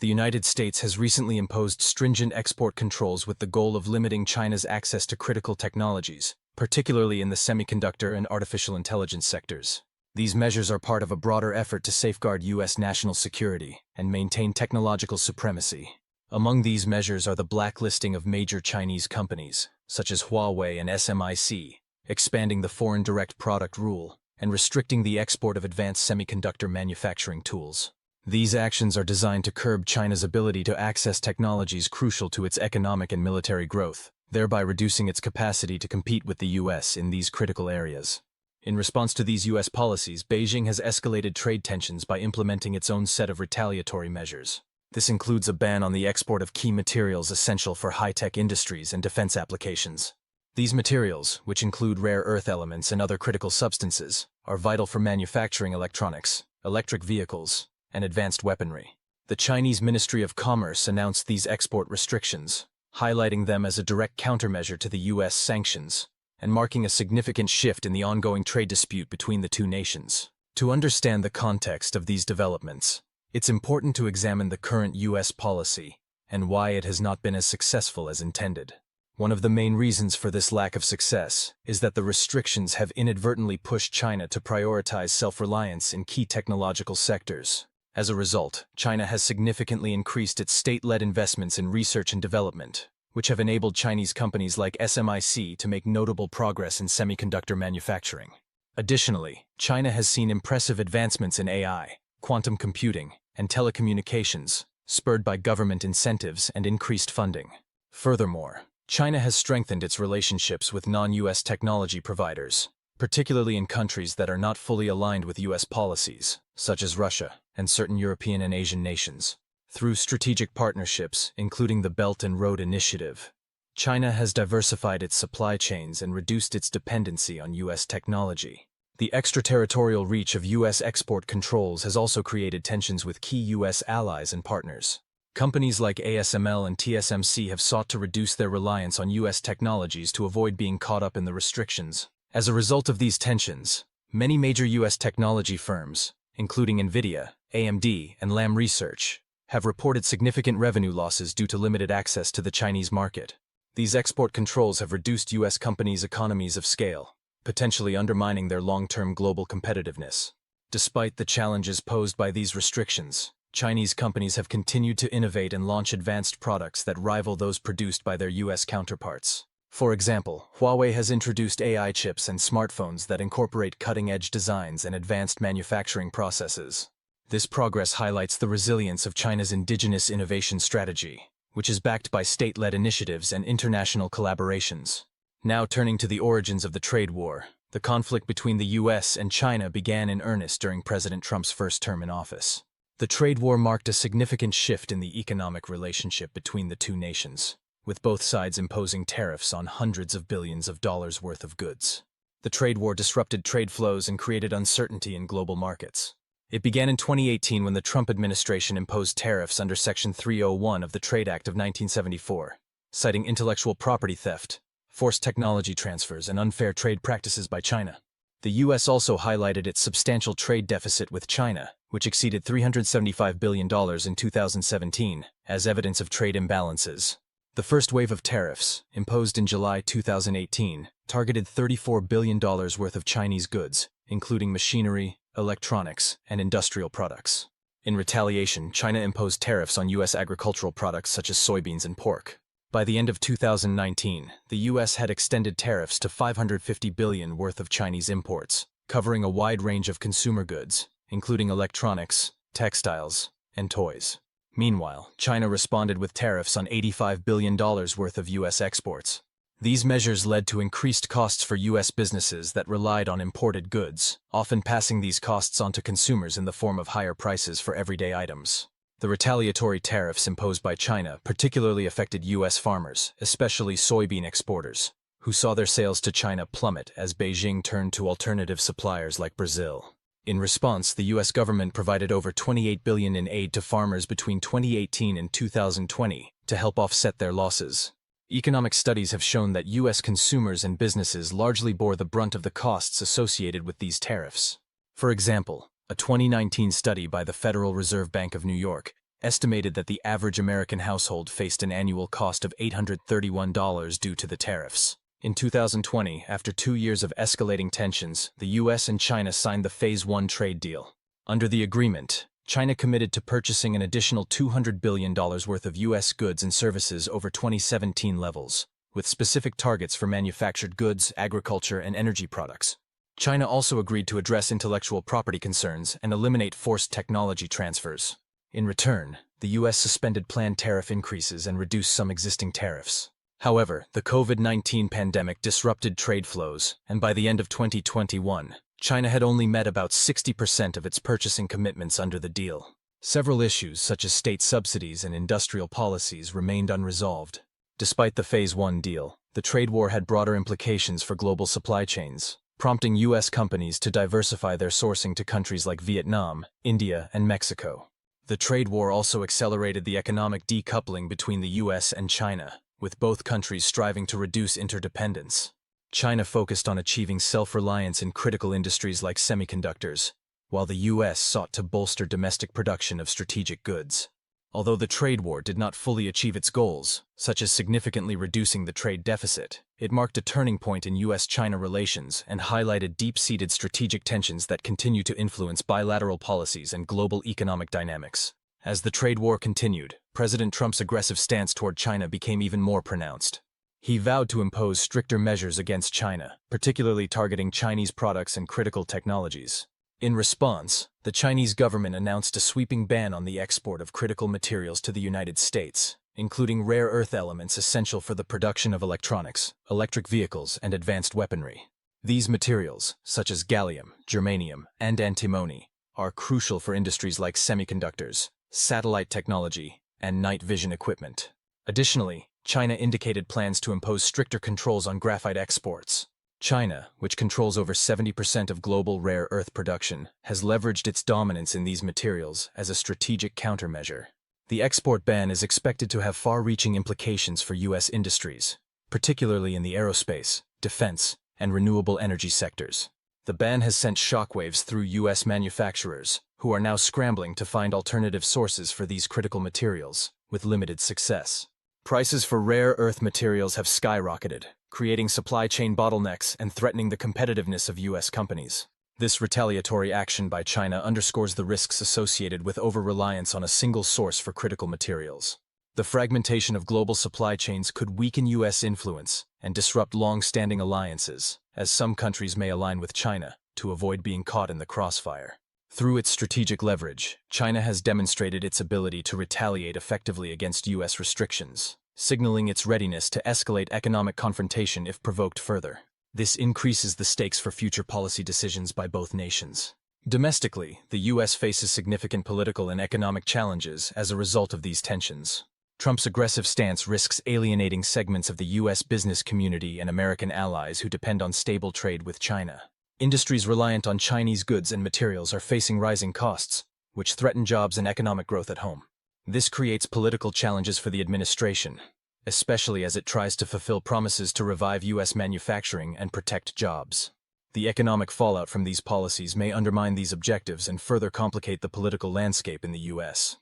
the United States has recently imposed stringent export controls with the goal of limiting China's access to critical technologies, particularly in the semiconductor and artificial intelligence sectors. These measures are part of a broader effort to safeguard U.S. national security and maintain technological supremacy. Among these measures are the blacklisting of major Chinese companies, such as Huawei and SMIC, expanding the Foreign Direct Product Rule, and restricting the export of advanced semiconductor manufacturing tools. These actions are designed to curb China's ability to access technologies crucial to its economic and military growth, thereby reducing its capacity to compete with the U.S. in these critical areas. In response to these U.S. policies, Beijing has escalated trade tensions by implementing its own set of retaliatory measures. This includes a ban on the export of key materials essential for high-tech industries and defense applications. These materials, which include rare earth elements and other critical substances, are vital for manufacturing electronics, electric vehicles, and advanced weaponry. The Chinese Ministry of Commerce announced these export restrictions, highlighting them as a direct countermeasure to the U.S. sanctions, and marking a significant shift in the ongoing trade dispute between the two nations. To understand the context of these developments, it's important to examine the current U.S. policy and why it has not been as successful as intended. One of the main reasons for this lack of success is that the restrictions have inadvertently pushed China to prioritize self-reliance in key technological sectors. As a result, China has significantly increased its state-led investments in research and development, which have enabled Chinese companies like SMIC to make notable progress in semiconductor manufacturing. Additionally, China has seen impressive advancements in AI, quantum computing, and telecommunications, spurred by government incentives and increased funding. Furthermore, China has strengthened its relationships with non-U.S. technology providers, particularly in countries that are not fully aligned with U.S. policies, such as Russia and certain European and Asian nations. Through strategic partnerships, including the Belt and Road Initiative, China has diversified its supply chains and reduced its dependency on U.S. technology. The extraterritorial reach of U.S. export controls has also created tensions with key U.S. allies and partners. Companies like ASML and TSMC have sought to reduce their reliance on U.S. technologies to avoid being caught up in the restrictions. As a result of these tensions, many major U.S. technology firms, including NVIDIA, AMD, and Lam Research, have reported significant revenue losses due to limited access to the Chinese market. These export controls have reduced U.S. companies' economies of scale, potentially undermining their long-term global competitiveness. Despite the challenges posed by these restrictions, Chinese companies have continued to innovate and launch advanced products that rival those produced by their U.S. counterparts. For example, Huawei has introduced AI chips and smartphones that incorporate cutting-edge designs and advanced manufacturing processes. This progress highlights the resilience of China's indigenous innovation strategy, which is backed by state-led initiatives and international collaborations. Now turning to the origins of the trade war, the conflict between the U.S. and China began in earnest during President Trump's first term in office. The trade war marked a significant shift in the economic relationship between the two nations, with both sides imposing tariffs on hundreds of billions of dollars worth of goods. The trade war disrupted trade flows and created uncertainty in global markets. It began in 2018 when the Trump administration imposed tariffs under Section 301 of the Trade Act of 1974, citing intellectual property theft, forced technology transfers, and unfair trade practices by China. The U.S. also highlighted its substantial trade deficit with China, which exceeded $375 billion in 2017, as evidence of trade imbalances. The first wave of tariffs, imposed in July 2018, targeted $34 billion worth of Chinese goods, including machinery, electronics, and industrial products. In retaliation, China imposed tariffs on U.S. agricultural products such as soybeans and pork. By the end of 2019, the U.S. had extended tariffs to $550 billion worth of Chinese imports, covering a wide range of consumer goods, including electronics, textiles, and toys. Meanwhile, China responded with tariffs on $85 billion worth of U.S. exports. These measures led to increased costs for U.S. businesses that relied on imported goods, often passing these costs on to consumers in the form of higher prices for everyday items. The retaliatory tariffs imposed by China particularly affected U.S. farmers, especially soybean exporters, who saw their sales to China plummet as Beijing turned to alternative suppliers like Brazil. In response, the U.S. government provided over $28 billion in aid to farmers between 2018 and 2020 to help offset their losses. Economic studies have shown that U.S. consumers and businesses largely bore the brunt of the costs associated with these tariffs. For example, a 2019 study by the Federal Reserve Bank of New York estimated that the average American household faced an annual cost of $831 due to the tariffs. In 2020, after 2 years of escalating tensions, the U.S. and China signed the Phase 1 trade deal. Under the agreement, China committed to purchasing an additional $200 billion worth of U.S. goods and services over 2017 levels, with specific targets for manufactured goods, agriculture, and energy products. China also agreed to address intellectual property concerns and eliminate forced technology transfers. In return, the U.S. suspended planned tariff increases and reduced some existing tariffs. However, the COVID-19 pandemic disrupted trade flows, and by the end of 2021, China had only met about 60% of its purchasing commitments under the deal. Several issues, such as state subsidies and industrial policies, remained unresolved. Despite the Phase 1 deal, the trade war had broader implications for global supply chains, prompting U.S. companies to diversify their sourcing to countries like Vietnam, India, and Mexico. The trade war also accelerated the economic decoupling between the U.S. and China, with both countries striving to reduce interdependence. China focused on achieving self-reliance in critical industries like semiconductors, while the U.S. sought to bolster domestic production of strategic goods. Although the trade war did not fully achieve its goals, such as significantly reducing the trade deficit, it marked a turning point in U.S.-China relations and highlighted deep-seated strategic tensions that continue to influence bilateral policies and global economic dynamics. As the trade war continued, President Trump's aggressive stance toward China became even more pronounced. He vowed to impose stricter measures against China, particularly targeting Chinese products and critical technologies. In response, the Chinese government announced a sweeping ban on the export of critical materials to the United States, including rare earth elements essential for the production of electronics, electric vehicles, and advanced weaponry. These materials, such as gallium, germanium, and antimony, are crucial for industries like semiconductors, satellite technology, and night vision equipment. Additionally, China indicated plans to impose stricter controls on graphite exports. China, which controls over 70% of global rare earth production, has leveraged its dominance in these materials as a strategic countermeasure. The export ban is expected to have far-reaching implications for U.S. industries, particularly in the aerospace, defense, and renewable energy sectors. The ban has sent shockwaves through U.S. manufacturers, who are now scrambling to find alternative sources for these critical materials, with limited success. Prices for rare earth materials have skyrocketed, creating supply chain bottlenecks and threatening the competitiveness of U.S. companies. This retaliatory action by China underscores the risks associated with over-reliance on a single source for critical materials. The fragmentation of global supply chains could weaken U.S. influence and disrupt long-standing alliances, as some countries may align with China to avoid being caught in the crossfire. Through its strategic leverage, China has demonstrated its ability to retaliate effectively against U.S. restrictions, signaling its readiness to escalate economic confrontation if provoked further. This increases the stakes for future policy decisions by both nations. Domestically, the U.S. faces significant political and economic challenges as a result of these tensions. Trump's aggressive stance risks alienating segments of the U.S. business community and American allies who depend on stable trade with China. Industries reliant on Chinese goods and materials are facing rising costs, which threaten jobs and economic growth at home. This creates political challenges for the administration, especially as it tries to fulfill promises to revive U.S. manufacturing and protect jobs. The economic fallout from these policies may undermine these objectives and further complicate the political landscape in the U.S.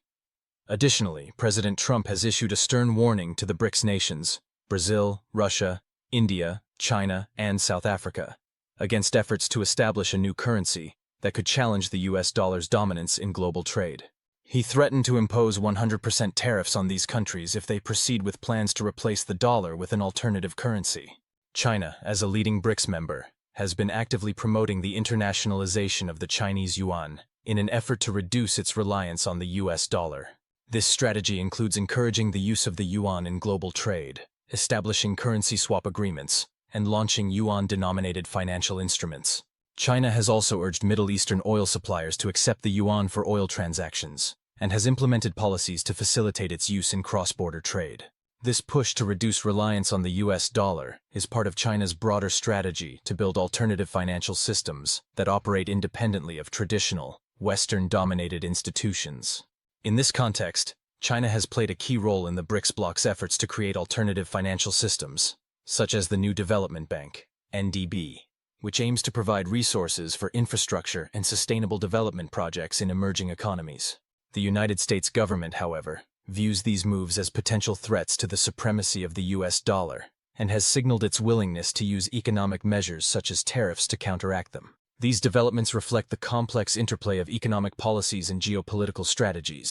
Additionally, President Trump has issued a stern warning to the BRICS nations, Brazil, Russia, India, China, and South Africa, against efforts to establish a new currency that could challenge the U.S. dollar's dominance in global trade. He threatened to impose 100% tariffs on these countries if they proceed with plans to replace the dollar with an alternative currency. China, as a leading BRICS member, has been actively promoting the internationalization of the Chinese yuan in an effort to reduce its reliance on the U.S. dollar. This strategy includes encouraging the use of the yuan in global trade, establishing currency swap agreements, and launching yuan-denominated financial instruments. China has also urged Middle Eastern oil suppliers to accept the yuan for oil transactions, and has implemented policies to facilitate its use in cross-border trade. This push to reduce reliance on the U.S. dollar is part of China's broader strategy to build alternative financial systems that operate independently of traditional, Western-dominated institutions. In this context, China has played a key role in the BRICS bloc's efforts to create alternative financial systems, such as the New Development Bank, NDB, which aims to provide resources for infrastructure and sustainable development projects in emerging economies. The United States government, however, views these moves as potential threats to the supremacy of the US dollar and has signaled its willingness to use economic measures such as tariffs to counteract them. These developments reflect the complex interplay of economic policies and geopolitical strategies.